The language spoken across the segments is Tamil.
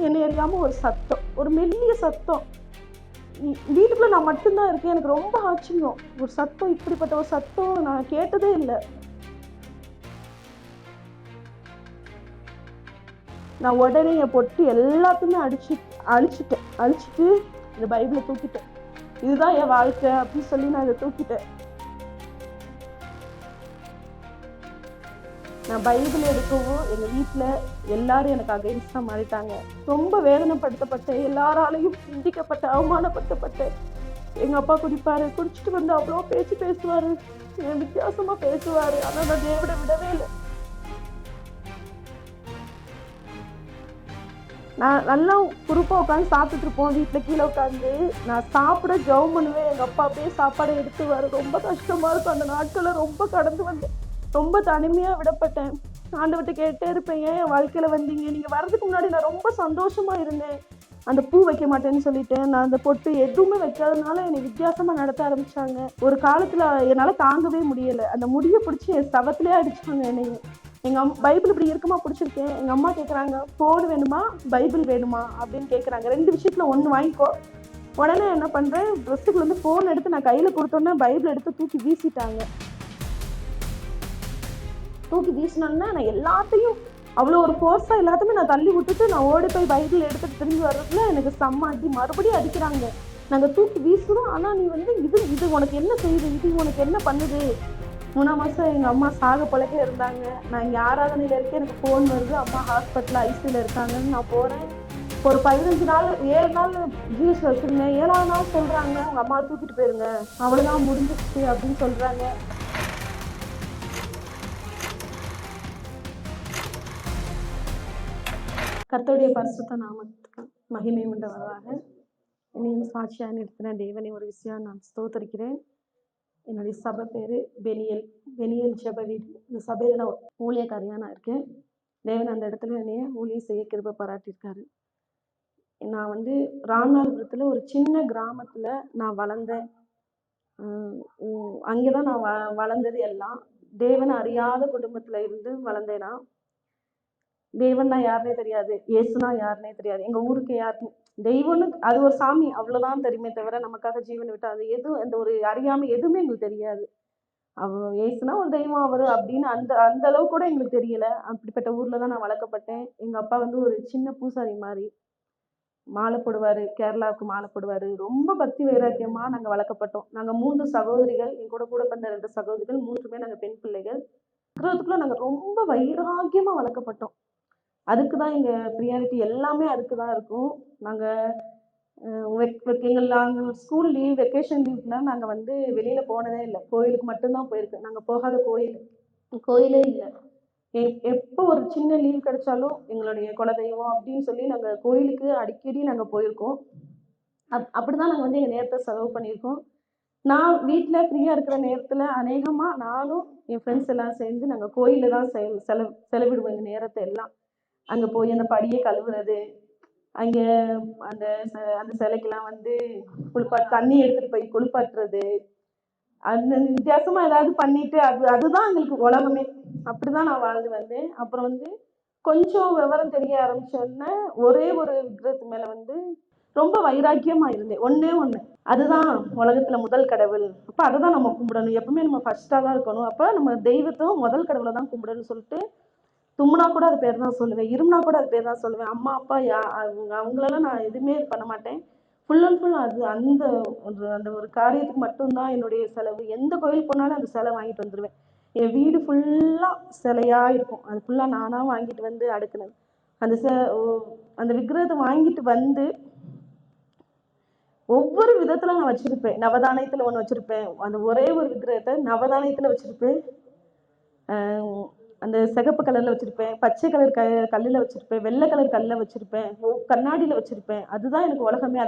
என்ன அறியாம ஒரு சத்தம், ஒரு மெல்லிய சத்தம். வீட்டுக்குள்ள நான் மட்டும்தான் இருக்கேன். எனக்கு ரொம்ப ஆச்சரியம். ஒரு சத்தம், இப்படிப்பட்ட ஒரு சத்தம் நான் கேட்டதே இல்லை. நான் உடனே என் பொட்டு எல்லாத்தையுமே அழிச்சிட்டு இந்த பைபிளை தூக்கிட்டேன். இதுதான் என் வாழ்க்கை அப்படின்னு சொல்லி நான் இதை தூக்கிட்டேன். நான் பைபிள் எடுக்கவும் எங்க வீட்டுல எல்லாரும் எனக்கு அகைன்ஸ்டா மாறிட்டாங்க. ரொம்ப வேதனைப்படுத்தப்பட்டேன், எல்லாராலையும் சிந்திக்கப்பட்ட, அவமானப்படுத்தப்பட்டேன். எங்க அப்பா குடிப்பாரு, குடிச்சிட்டு வந்து அவ்வளோ பேச்சு பேசுவாரு, வித்தியாசமா பேசுவாரு. ஆனா நான் தேவனை விடவே இல்லை. நான் நல்லா குறுப்பா உட்காந்து சாப்பிட்டுட்டு இருப்போம் வீட்டுல கீழே உட்காந்து. நான் சாப்பிட ஜெபம் பண்ணுவேன், எங்க அப்பா அப்படியே சாப்பாடை எடுத்துவாரு. ரொம்ப கஷ்டமா இருக்கும். அந்த நாட்களை ரொம்ப கடந்து வந்தேன். ரொம்ப தனிமையா விடப்பட்டேன். ஆண்டவர்கிட்ட கேட்டே இருப்பேன், ஏன் என் வாழ்க்கையில வந்தீங்க? நீங்க வர்றதுக்கு முன்னாடி நான் ரொம்ப சந்தோஷமா இருந்தேன். அந்த பூ வைக்க மாட்டேன்னு சொல்லிட்டேன். நான் அந்த பொட்டு எதுவுமே வைக்காதனால என்னை வித்தியாசமா நடத்த ஆரம்பிச்சாங்க. ஒரு காலத்துல என்னால தாங்கவே முடியல. அந்த முடியை பிடிச்சி என் சவத்திலே அடிச்சாங்க என்னைய. பைபிள் இப்படி இருக்குமா பிடிச்சிருக்கேன். எங்க அம்மா கேட்குறாங்க, போன் வேணுமா பைபிள் வேணுமா அப்படின்னு கேட்குறாங்க. 2 விஷயத்துல ஒன்று வாங்கிக்கோ. உடனே என்ன பண்றேன், ட்ரெஸ்ஸுக்குள்ள இருந்து போன் எடுத்து நான் கையில கொடுத்தோன்னே பைபிள் எடுத்து தூக்கி வீசிட்டாங்க. தூக்கி வீசினோன்னா நான் எல்லாத்தையும் அவ்வளோ ஒரு ஃபோர்ஸா எல்லாத்தையுமே நான் தள்ளி விட்டுட்டு நான் ஓடி போய் பைபிள் எடுத்துட்டு திரும்பி வர்றதுல எனக்கு செம்ம அடி. மறுபடியும் அடிக்கிறாங்க. நாங்கள் தூக்கி வீசுறோம். ஆனா நீ வந்து இது உனக்கு என்ன செய்யுது, இது உனக்கு என்ன பண்ணுது? 3ஆம் மாசம் எங்க அம்மா சாக பழக்க இருந்தாங்க. நான் இங்க ஆராதனையில இருக்கேன், எனக்கு ஃபோன் வருது, அம்மா ஹாஸ்பிட்டல் ஐசியூல இருக்காங்கன்னு. நான் போறேன். ஒரு 15 நாள் 7 நாள் ஜிஎஸ்ல வச்சிருந்தேன். 7ஆவது நாள் சொல்றாங்க, உங்க அம்மா தூக்கிட்டு போயிருங்க, அவ்வளவுதான் முடிஞ்சிருச்சு அப்படின்னு சொல்றாங்க. கர்த்தருடைய பரிசுத்த நாமத்துக்கு மகிமை உண்டவராக. என்னையும் சாட்சியா நிறுத்தின தேவனை ஒரு விஷயம் நான் ஸ்தோத்தரிக்கிறேன். என்னுடைய சபை பேரு பெனியல் ஜெப வீடு. இந்த சபையில நான் ஊழியக்காரியா நான் இருக்கேன். தேவன் அந்த இடத்துல என்னைய ஊழியம் செய்ய கிருபை பாராட்டியிருக்காரு. நான் வந்து ராமநாதபுரத்துல ஒரு சின்ன கிராமத்துல நான் வளர்ந்தேன். அங்கேதான் நான் வளர்ந்தது எல்லாம். தேவனை அறியாத குடும்பத்துல இருந்து வளர்ந்தேனா. தேவன்னா யாருனே தெரியாது, இயேசுனா யாருனே தெரியாது. எங்க ஊருக்கு யாருக்கும் தெய்வம்னு அது ஒரு சாமி அவ்வளவுதான் தெரியுமே தவிர நமக்காக ஜீவனை விட்டு அது எதுவும் அந்த ஒரு அறியாமை எதுவுமே எங்களுக்கு தெரியாது. இயேசுனா ஒரு தெய்வம் அவரு அப்படின்னு அந்த அந்த அளவு கூட எங்களுக்கு தெரியல. அப்படிப்பட்ட ஊர்ல தான் நான் வளர்க்கப்பட்டேன். எங்க அப்பா வந்து ஒரு சின்ன பூசாரி மாதிரி மாலை போடுவாரு, கேரளாவுக்கு மாலை போடுவாரு. ரொம்ப பக்தி வைராக்கியமா நாங்க வளர்க்கப்பட்டோம். நாங்க 3 சகோதரிகள், என் கூட கூட பிறந்த 2 சகோதரிகள், 3 நாங்க பெண் பிள்ளைகள். இருக்கிறதுக்குள்ள நாங்க ரொம்ப வைராக்கியமா வளர்க்கப்பட்டோம். அதுக்குதான் எங்க ப்ரியாரிட்டி எல்லாமே அதுக்குதான் இருக்கும். நாங்க நாங்க ஸ்கூல் லீவ், வெக்கேஷன் லீவ்னா நாங்க வந்து வெளியில போனதே இல்லை. கோயிலுக்கு மட்டும்தான் போயிருக்கோம். நாங்க போகாத கோயிலே இல்லை. எப்போ ஒரு சின்ன லீவ் கிடைச்சாலும் எங்களுடைய குலதெய்வம் அப்படின்னு சொல்லி நாங்க கோயிலுக்கு அடிக்கடி நாங்க போயிருக்கோம். அப்படிதான் நாங்க வந்து எங்க நேரத்தை செலவு பண்ணியிருக்கோம். நான் வீட்டுல ஃப்ரீயா இருக்கிற நேரத்துல அநேகமா நானும் என் ஃப்ரெண்ட்ஸ் எல்லாம் சேர்ந்து நாங்க கோயில்ல தான் செலவிடுவோம் எங்க நேரத்தை எல்லாம். அங்க போய் அந்த படியை கழுவுறது, அங்க அந்த அந்த சிலைக்கெல்லாம் வந்து தண்ணி எடுத்துட்டு போய் குளிப்பாட்டுறது, அந்த வித்தியாசமா ஏதாவது பண்ணிட்டு அதுதான் எங்களுக்கு உலகமே. அப்படிதான் நான் வாழ்ந்து வந்தேன். அப்புறம் வந்து கொஞ்சம் விவரம் தெரிய ஆரம்பிச்சோன்னா ஒரே ஒரு விக்கிரத்து மேல வந்து ரொம்ப வைராக்கியமா இருந்தேன். ஒண்ணு அதுதான் உலகத்துல முதல் கடவுள். அப்ப அதைதான் நம்ம கும்பிடணும். எப்பவுமே நம்ம ஃபர்ஸ்டா தான் இருக்கணும். அப்ப நம்ம தெய்வத்தும் முதல் கடவுளை தான் கும்பிடணும்னு சொல்லிட்டு தும்முனா கூட அது பேர் தான் சொல்லுவேன், இருமுனா கூட அது பேர் தான் சொல்லுவேன். அம்மா அப்பா அவங்களெல்லாம் நான் எதுவுமே பண்ண மாட்டேன். ஃபுல் அண்ட் ஃபுல் அது அந்த அந்த ஒரு காரியத்துக்கு மட்டும்தான் என்னுடைய செலவு. எந்த கோயில் போனாலும் அந்த சிலை வாங்கிட்டு வந்துடுவேன். என் வீடு ஃபுல்லா சிலையா இருக்கும். அது ஃபுல்லா நானா வாங்கிட்டு வந்து அடுக்குனது. அந்த அந்த விக்கிரகத்தை வாங்கிட்டு வந்து ஒவ்வொரு விதத்துல நான் வச்சிருப்பேன். நவதானியத்துல ஒண்ணு வச்சிருப்பேன். அந்த ஒரே ஒரு விக்கிரகத்தை நவதானியத்துல வச்சிருப்பேன். அந்த சிகப்பு கலர்ல வச்சிருப்பேன், பச்சை கலர் கல்லுல வச்சிருப்பேன், வெள்ளை கலர் கல்லுல வச்சிருப்பேன், கண்ணாடியில வச்சிருப்பேன். அதுதான் எனக்கு உலகமே.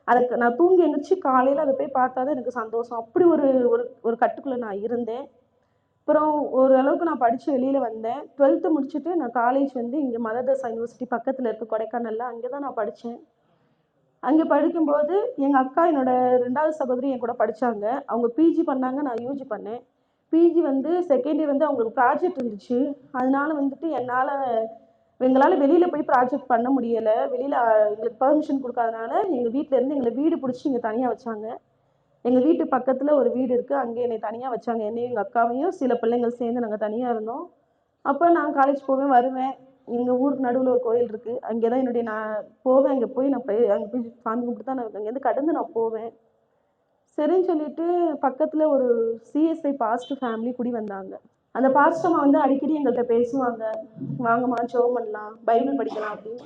அதை நான் தூங்கி எழுந்திரிச்சு காலையில அதை போய் பார்த்தாதான் எனக்கு சந்தோஷம். அப்படி ஒரு ஒரு கட்டுக்குள்ள நான் இருந்தேன். அப்புறம் ஓரளவுக்கு நான் படிச்சு வெளியில வந்தேன். 12th முடிச்சுட்டு நான் காலேஜ் வந்து இங்க மதர்தேசா யூனிவர்சிட்டி பக்கத்துல இருக்கு கொடைக்கானல்ல, அங்கதான் நான் படிச்சேன். அங்க படிக்கும்போது எங்க அக்கா, என்னோட 2வது சகோதரி என் கூட படிச்சாங்க. அவங்க பிஜி பண்ணாங்க, நான் யூஜி பண்ணேன். பிஜி வந்து செகண்ட் இயர் வந்து அவங்களுக்கு ப்ராஜெக்ட் இருந்துச்சு. அதனால வந்துட்டு என்னால் எங்களால் வெளியில் போய் ப்ராஜெக்ட் பண்ண முடியலை. வெளியில் எங்களுக்கு பெர்மிஷன் கொடுக்காதனால எங்கள் வீட்டிலேருந்து எங்களை வீடு பிடிச்சி இங்கே தனியாக வச்சாங்க. எங்கள் வீட்டு பக்கத்தில் ஒரு வீடு இருக்குது, அங்கே என்னை தனியாக வச்சாங்க. என்னையும் எங்கள் அக்காவையும் சில பிள்ளைங்கள் சேர்ந்து நாங்கள் தனியாக இருந்தோம். அப்போ நான் காலேஜ் போவேன், வருவேன். எங்கள் ஊருக்கு நடுவில் ஒரு கோயில் இருக்குது, அங்கே தான் நான் போவேன். அங்கே போய் அங்கே போய் சாமி கும்பிட்டு தான் நான் அங்கேருந்து கடந்து நான் போவேன். சரின்னு சொல்லிட்டு பக்கத்தில் ஒரு சிஎஸ்ஐ பாஸ்ட் ஃபேமிலி குடி வந்தாங்க. அந்த பாஸ்டம்மா வந்து அடிக்கடி எங்கள்கிட்ட பேசுவாங்க, வாங்கம்மா ஜெபம் பண்ணலாம், பைபிள் படிக்கலாம் அப்படின்னு.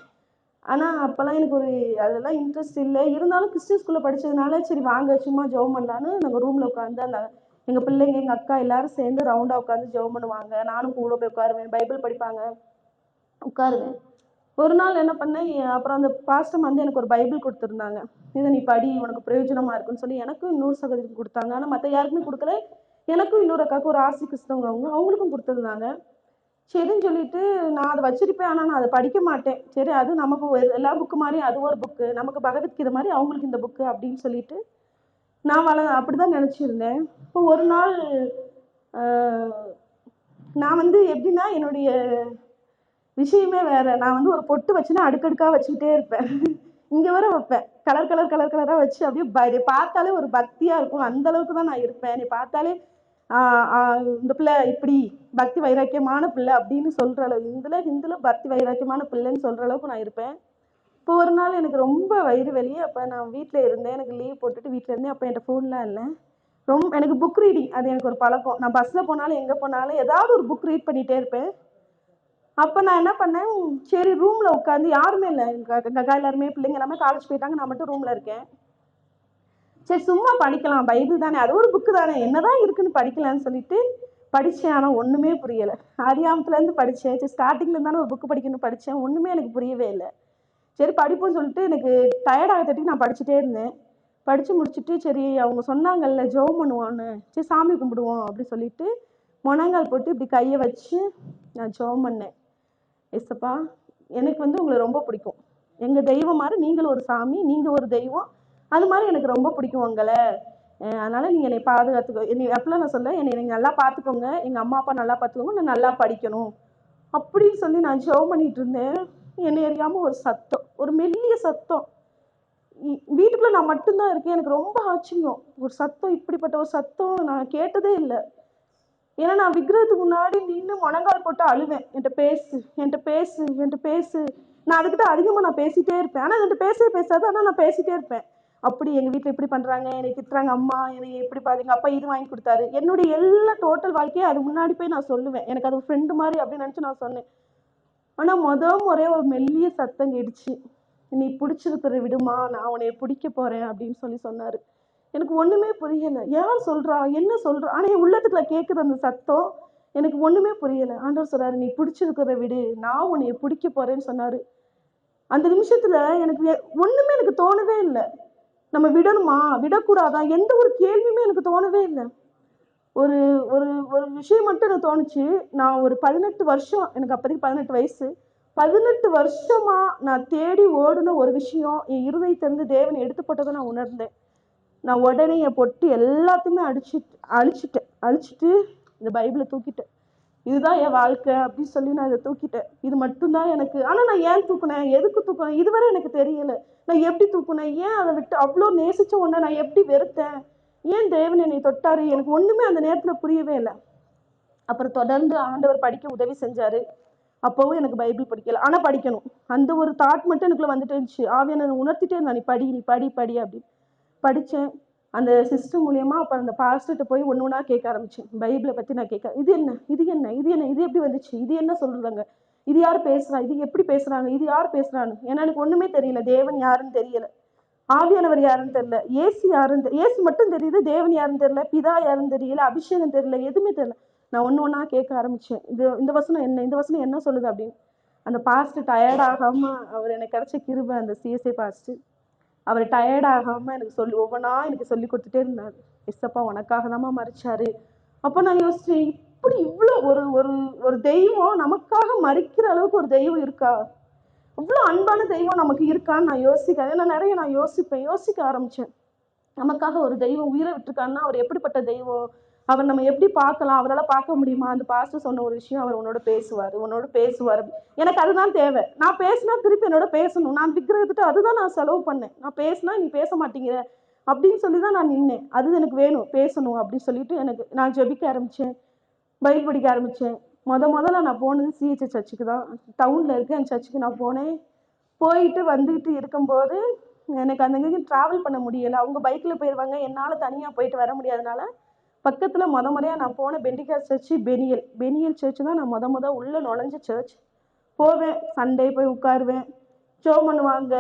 ஆனால் அப்போல்லாம் எனக்கு அதெல்லாம் இன்ட்ரெஸ்ட் இல்லை. இருந்தாலும் கிறிஸ்டின் ஸ்கூலில் படித்ததுனால சரி வாங்க சும்மா ஜெபம் பண்ணலான்னு நாங்கள் ரூமில் உட்காந்து அந்த எங்கள் பிள்ளைங்க எங்கள் அக்கா எல்லாரும் சேர்ந்து ரவுண்டாக உட்காந்து ஜெபம் பண்ணுவாங்க. நானும் கூட போய் உட்காருவேன், பைபிள் படிப்பாங்க, உட்காருவேன். ஒரு நாள் என்ன பண்ணேன், அப்புறம் அந்த பாஸ்டம் வந்து எனக்கு ஒரு பைபிள் கொடுத்துருந்தாங்க. இதை நீ படி, உனக்கு பிரயோஜனமாக இருக்குன்னு சொல்லி எனக்கும் இன்னொரு சகோதரிக்கு கொடுத்தாங்க. ஆனால் மற்ற யாருக்குமே கொடுக்கல. எனக்கும் இன்னொரு அக்காவுக்கு ஒரு ஆர்சி கிறிஸ்தவங்க அவங்களுக்கும் கொடுத்துருந்தாங்க. சரின்னு சொல்லிட்டு நான் அதை வச்சிருப்பேன், ஆனால் நான் அதை படிக்க மாட்டேன். சரி அது நமக்கு எல்லா புக்கு மாதிரி அது ஒரு புக்கு, நமக்கு பகவத்கீதை மாதிரி அவங்களுக்கு இந்த புக்கு அப்படின்னு சொல்லிட்டு நான் அப்படிதான் நினச்சிருந்தேன். இப்போ ஒரு நாள் நான் வந்து எப்படின்னா என்னுடைய விஷயமே வேற. நான் வந்து ஒரு பொட்டு வச்சுன்னா அடுக்கடுக்காக வச்சுக்கிட்டே இருப்பேன். இங்கே வர வைப்பேன், கலர் கலர் கலர் கலராக வச்சு அப்படியே பார்த்தாலே ஒரு பக்தியாக இருக்கும். அந்த அளவுக்கு தான் நான் இருப்பேன். நீ பார்த்தாலே இந்த பிள்ளை இப்படி பக்தி வைராக்கியமான பிள்ளை அப்படின்னு சொல்கிற அளவு, இந்துல பக்தி வைராக்கியமான பிள்ளைன்னு சொல்கிற அளவுக்கு நான் இருப்பேன். இப்போ ஒரு நாள் எனக்கு ரொம்ப வயிறு வலி. அப்போ நான் வீட்டில் இருந்தேன், எனக்கு லீவ் போட்டுட்டு வீட்டில் இருந்தேன். அப்போ என்கிட்ட ஃபோன்லாம் இல்லை. எனக்கு புக் ரீடிங் அது எனக்கு ஒரு பழக்கம். நான் பஸ்ஸில் போனாலும் எங்கே போனாலும் ஏதாவது ஒரு புக் ரீட் பண்ணிகிட்டே இருப்பேன். அப்போ நான் என்ன பண்ணேன், சரி ரூமில் உட்காந்து யாருமே இல்லை, எங்கள் அக்கா எல்லாருமே பிள்ளைங்க எல்லாமே காலேஜ் போயிட்டாங்க, நான் மட்டும் ரூமில் இருக்கேன். சரி சும்மா படிக்கலாம், பைபிள் தானே, அது ஒரு புக்கு தானே, என்னதான் இருக்குன்னு படிக்கலான்னு சொல்லிட்டு படித்தேன். ஆனால் ஒன்றுமே புரியலை. ஆதியாமத்துலேருந்து படித்தேன். சரி ஸ்டார்டிங்கில் தானே ஒரு புக்கு படிக்கணும்னு படித்தேன், ஒன்றுமே எனக்கு புரியவே இல்லை. சரி படிப்போம்னு சொல்லிட்டு எனக்கு டயர்டாக தட்டி நான் படிச்சுட்டே இருந்தேன். படித்து முடிச்சுட்டு சரி அவங்க சொன்னாங்கல்ல ஜெபம் பண்ணுவோன்னு, சரி சாமி கும்பிடுவோம் அப்படி சொல்லிட்டு முழங்கால் போட்டு இப்படி கையை வச்சு நான் ஜெபம் பண்ணேன். ஏசப்பா, எனக்கு வந்து உங்களை ரொம்ப பிடிக்கும், எங்கள் தெய்வம் மாதிரி நீங்களும் ஒரு சாமி, நீங்கள் ஒரு தெய்வம், அது மாதிரி எனக்கு ரொம்ப பிடிக்கும் உங்களை. அதனால் நீங்கள் என்னை பாதுகாத்துக்கோ, என்னை எப்பெல்லாம் நான் சொல்ல, என்னை நீங்கள் நல்லா பார்த்துக்கோங்க, எங்கள் அம்மா அப்பா நல்லா பார்த்துக்கோங்க, நான் நல்லா படிக்கணும் அப்படின்னு சொல்லி நான் ஜெபம் பண்ணிட்டு இருந்தேன். என்னை அறியாமல் ஒரு சத்தம், ஒரு மெல்லிய சத்தம். வீட்டுக்குள்ளே நான் மட்டும்தான் இருக்கேன். எனக்கு ரொம்ப ஆச்சரியம், ஒரு சத்தம், இப்படிப்பட்ட ஒரு சத்தம் நான் கேட்டதே இல்லை. ஏன்னா நான் விக்கிரகத்துக்கு முன்னாடி நின்று முழங்கால் போட்டு அழுவேன், என்கிட்ட பேசு, என்கிட்ட பேசு, என்கிட்ட பேசு. நான் அதுக்கிட்ட அதிகமாக நான் பேசிகிட்டே இருப்பேன், ஆனால் என்கிட்ட பேசவே பேசாது, ஆனால் நான் பேசிகிட்டே இருப்பேன். அப்படி எங்கள் வீட்டில் இப்படி பண்ணுறாங்க, என்னை திட்டுறாங்க, அம்மா என்னை எப்படி பாருங்க, அப்பா இது வாங்கி கொடுத்தாரு, என்னுடைய எல்லா டோட்டல் வாழ்க்கையை அது முன்னாடி போய் நான் சொல்லுவேன். எனக்கு அது ஃப்ரெண்டு மாதிரி அப்படின்னு நினச்சி நான் சொன்னேன். ஆனால் முறையே ஒரு மெல்லிய சத்தம் கேட்டுச்சு, நீ பிடிச்சிருக்கிற விடுமா, நான் உன்னைய பிடிக்க போகிறேன் அப்படின்னு சொன்னார். எனக்கு ஒன்றுமே புரியலை, யார் சொல்கிறா, என்ன சொல்கிறா, ஆனால் என் உள்ளத்துக்குள்ள கேட்குற அந்த சத்தம் எனக்கு ஒன்றுமே புரியலை. ஆண்டவர் சொல்கிறாரு, நீ பிடிச்சிருக்கிற விடு, நான் உன்னைய பிடிக்க போகிறேன்னு சொன்னார். அந்த நிமிஷத்தில் எனக்கு ஒன்றுமே எனக்கு தோணவே இல்லை. நம்ம விடணுமா விடக்கூடாதா எந்த ஒரு கேள்வியுமே எனக்கு தோணவே இல்லை. ஒரு ஒரு ஒரு விஷயம் மட்டும் எனக்கு தோணுச்சு. நான் ஒரு 18 வருஷம், எனக்கு அப்போதைக்கு 18 வயசு, 18 வருஷமா நான் தேடி ஓடுன ஒரு விஷயம் என் இருதயத்திலிருந்து தேவன் எடுத்து போட்டதை நான் உணர்ந்தேன். நான் உடனே என் பொட்டு எல்லாத்தையுமே அழிச்சிட்டு இந்த பைபிளை தூக்கிட்டேன். இதுதான் என் வாழ்க்கை அப்படின்னு சொல்லி நான் இதை தூக்கிட்டேன். இது மட்டும்தான் எனக்கு. ஆனால் நான் ஏன் தூக்குனேன், எதுக்கு தூக்குனேன், இதுவரை எனக்கு தெரியலை. நான் எப்படி தூக்குனேன், ஏன் அதை விட்டு அவ்வளோ நேசிச்ச உடனே நான் எப்படி வெறுத்தேன், ஏன் தேவன் என்னை தொட்டாரு, எனக்கு ஒன்றுமே அந்த நேரத்தில் புரியவே இல்லை. அப்புறம் தொடர்ந்து ஆண்டவர் படிக்க உதவி செஞ்சார். அப்போவும் எனக்கு பைபிள் படிக்கலை, ஆனால் படிக்கணும் அந்த ஒரு தாட் மட்டும் எனக்குள்ள வந்துட்டு இருந்துச்சு. ஆவியானவர் உணர்த்திட்டே இருந்தா, நீ படி, நீ படி படி அப்படின்னு. படித்தேன். அந்த சிஸ்டம் மூலியமாக அப்போ அந்த பாஸ்டர்கிட்ட போய் ஒன்று ஒன்றா கேட்க ஆரம்பித்தேன். பைபிளை பற்றி நான் கேட்க, இது என்ன, இது என்ன, இது என்ன, இது எப்படி வந்துச்சு, இது என்ன சொல்கிறாங்க, இது யார் பேசுகிறா, இது எப்படி பேசுகிறாங்க, இது யார் பேசுகிறான்னு. ஏன்னா எனக்கு ஒன்றுமே தெரியல, தேவன் யாருன்னு தெரியலை, ஆவியானவர் யாருன்னு தெரியல, ஏசு மட்டும் தெரியுது, தேவன் யாருன்னு தெரியல, பிதா யாருன்னு தெரியல, அபிஷேகம் தெரியல, எதுவுமே தெரியல. நான் ஒன்று ஒன்றா கேட்க ஆரம்பித்தேன். இந்த வசனம் என்ன, இந்த வசனம் என்ன சொல்லுது அப்படின்னு. அந்த பாஸ்டர் டயர்டாகாமல், அவர் எனக்கு கிடைச்ச கிருபை அந்த சிஎஸ்ஐ பாஸ்டர், அவர் டயர்டாகாமல் எனக்கு ஒவ்வொன்றா எனக்கு சொல்லி கொடுத்துட்டே இருந்தார். எஸ்ஸப்பா உனக்காக தாம்மா மறிச்சாரு. அப்போ நான் யோசிச்சேன், இப்படி இவ்வளோ ஒரு ஒரு ஒரு தெய்வம் நமக்காக மறிக்கிற அளவுக்கு ஒரு தெய்வம் இருக்கா, இவ்வளோ அன்பான தெய்வம் நமக்கு இருக்கான்னு நான் யோசிக்கிறேன். ஏன்னா நிறைய நான் யோசிக்க ஆரம்பித்தேன். நமக்காக ஒரு தெய்வம் உயிரை விட்டுருக்கான்னா அவர் எப்படிப்பட்ட தெய்வம், அவர் நம்ம எப்படி பார்க்கலாம், அவரால் பார்க்க முடியுமா? அந்த பாஸ்டர் சொன்ன ஒரு விஷயம், அவர் உன்னோட பேசுவார். எனக்கு அதுதான் தேவை. நான் பேசினா திருப்பி என்னோட பேசணும். நான் விக்கிரகத்துட்டு அதுதான் நான் செலவு பண்ணேன். நான் பேசினா நீ பேச மாட்டேங்கிற அப்படின்னு சொல்லி தான் நான் நின்னேன். அது எனக்கு வேணும், பேசணும் அப்படின்னு சொல்லிட்டு நான் ஜெபிக்க ஆரம்பித்தேன், பைபிள் படிக்க ஆரம்பித்தேன். முதல்ல நான் போனது சிஹெச் சர்ச்சுக்கு தான். டவுனில் இருக்க அந்த சர்ச்சுக்கு நான் போனேன். போயிட்டு வந்துட்டு இருக்கும்போது எனக்கு அந்த ட்ராவல் பண்ண முடியலை. அவங்க பைக்கில் போயிடுவாங்க, என்னால் தனியாக போயிட்டு வர முடியாதனால பக்கத்தில் முறையாக நான் போன பெண்டிகாஸ்ட் சர்ச்சு பெனியல் சர்ச்சு தான் நான் உள்ளே நுழைஞ்ச சர்ச். போவேன், சண்டே போய் உட்காருவேன், ஜெபம் பண்ணுவாங்க,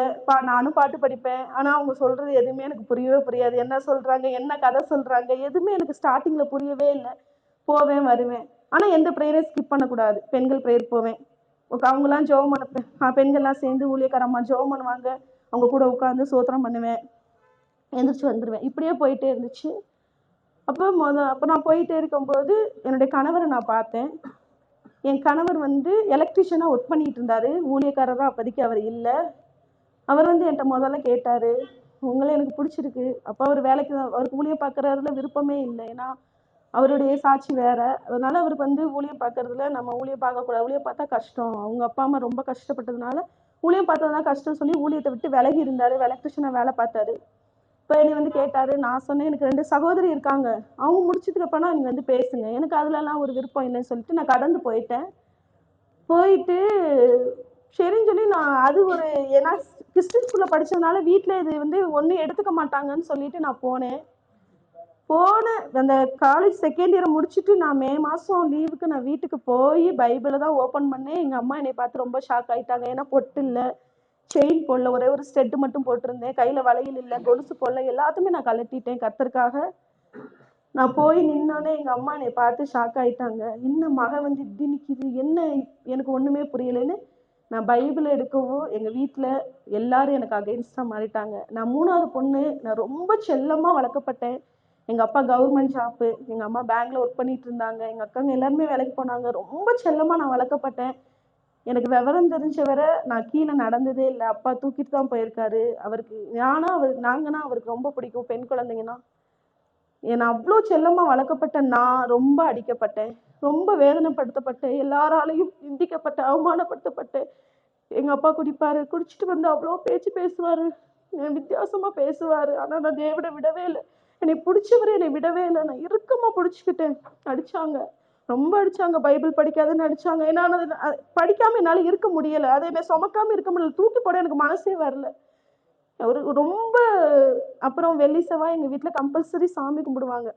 நானும் பாட்டு படிப்பேன். ஆனால் அவங்க சொல்கிறது எதுவுமே எனக்கு புரியவே புரியாது. என்ன சொல்கிறாங்க, என்ன கதை சொல்கிறாங்க, எதுவுமே எனக்கு ஸ்டார்டிங்கில் புரியவே இல்லை. போவேன் வருவேன். ஆனால் எந்த ப்ரேயரையும் ஸ்கிப் பண்ணக்கூடாது. பெண்கள் ப்ரேயர் போவேன், அவங்களாம் ஜெபம் பண்ண பெண்கள்லாம் சேர்ந்து ஊழியக்காரம்மா ஜெபம் பண்ணுவாங்க, அவங்க கூட உட்காந்து சோத்திரம் பண்ணுவேன், எந்திரிச்சு வந்துடுவேன். இப்படியே போயிட்டே இருந்துச்சு. அப்போ நான் போயிட்டே இருக்கும்போது என்னுடைய கணவரை நான் பார்த்தேன். என் கணவர் எலக்ட்ரிஷியனாக ஒர்க் பண்ணிட்டு இருந்தார். ஊழியக்காரராக அப்போதைக்கு அவர் இல்லை. அவர் என்கிட்ட முதல்ல கேட்டார், உங்களை எனக்கு பிடிச்சிருக்கு. அப்போ அவர் அவருக்கு ஊழியம் பார்க்குறதுல விருப்பமே இல்லை. ஏன்னா அவருடைய சாட்சி வேற. அதனால அவருக்கு ஊழியம் பார்க்கறதுல நம்ம ஊழியம் பார்க்கக்கூடாது, ஊழியம் பார்த்தா கஷ்டம், அவங்க அப்பா அம்மா ரொம்ப கஷ்டப்பட்டதுனால ஊழியம் பார்த்ததுனால கஷ்டம் சொல்லி ஊழியத்தை விட்டு விலகி இருந்தார். எலக்ட்ரிஷியனாக வேலை பார்த்தாரு. இப்போ என்னை கேட்டார். நான் சொன்னேன், எனக்கு 2 சகோதரி இருக்காங்க, அவங்க முடிச்சதுக்கு அப்புறம்னா நீங்கள் பேசுங்க, எனக்கு அதுலலாம் ஒரு விருப்பம் இல்லைன்னு சொல்லிட்டு நான் கடந்து போயிட்டேன். போயிட்டு சரின்னு சொல்லி நான் அது ஒரு ஏன்னா கிறிஸ்டின் ஸ்கூலில் படித்ததுனால வீட்டில் இது ஒன்றும் எடுத்துக்க மாட்டாங்கன்னு சொல்லிட்டு நான் போனேன். அந்த காலேஜ் செகண்ட் இயரை முடிச்சுட்டு நான் மே மாதம் லீவுக்கு நான் வீட்டுக்கு போய் பைபிளை தான் ஓப்பன் பண்ணேன். எங்கள் அம்மா என்னை பார்த்து ரொம்ப ஷாக் ஆகிட்டாங்க. ஏன்னா பொட்டு இல்லை, செயின் போடல, ஒரே ஒரு ஸ்டெட்டு மட்டும் போட்டிருந்தேன், கையில் வளையல் இல்லை, கொலுசு போடல, எல்லாத்தையுமே நான் கழட்டிட்டேன் கர்த்தருக்காக. நான் போய் நின்னோடனே எங்கள் அம்மா என்னை பார்த்து ஷாக் ஆகிட்டாங்க. என்ன மகன் இப்படி நிற்கிது, என்ன, எனக்கு ஒன்றுமே புரியலைன்னு. நான் பைபிள் எடுக்கவும் எங்கள் வீட்டில் எல்லாரும் எனக்கு அகெயின்ஸ்டாக மாறிட்டாங்க. நான் 3வது பொண்ணு. நான் ரொம்ப செல்லமாக வளர்க்கப்பட்டேன். எங்கள் அப்பா கவர்மெண்ட் ஜாப்பு, எங்கள் அம்மா பேங்க்ல ஒர்க் பண்ணிட்டு இருந்தாங்க, எங்கள் அக்காங்க எல்லாருமே வேலைக்கு போனாங்க. ரொம்ப செல்லமாக நான் வளர்க்கப்பட்டேன். எனக்கு விவரம் தெரிஞ்ச வரை நான் கீழே நடந்ததே இல்லை. அப்பா தூக்கிட்டு தான் போயிருக்காரு. அவருக்கு நாங்கன்னா அவருக்கு ரொம்ப பிடிக்கும், பெண் குழந்தைங்கன்னா. என்னை அவ்வளோ செல்லமாக வளர்க்கப்பட்ட நான் ரொம்ப அடிக்கப்பட்டேன், ரொம்ப வேதனைப்படுத்தப்பட்டேன், எல்லாராலையும் நிந்திக்கப்பட்டேன், அவமானப்படுத்தப்பட்டேன். எங்கள் அப்பா குடிப்பாரு, குடிச்சிட்டு அவ்வளோ பேச்சு பேசுவார், வித்தியாசமாக பேசுவார். ஆனால் நான் தேவனை விடவே இல்லை. என்னை பிடிச்சவரை என்னை விடவே இல்லை. நான் இறுக்கமாக பிடிச்சிக்கிட்டேன். அடித்தாங்க, ரொம்ப அடித்தாங்க, பைபிள் படிக்காதுன்னு அடித்தாங்க. ஏன்னா படிக்காமல் என்னால் இருக்க முடியலை, அதை என்னை சுமக்காமல் இருக்க முடியல, தூக்கி போட எனக்கு மனசே வரல. ஒரு ரொம்ப அப்புறம் வெள்ளி செவ்வாய் எங்கள் வீட்டில் கம்பல்சரி சாமி கும்பிடுவாங்க.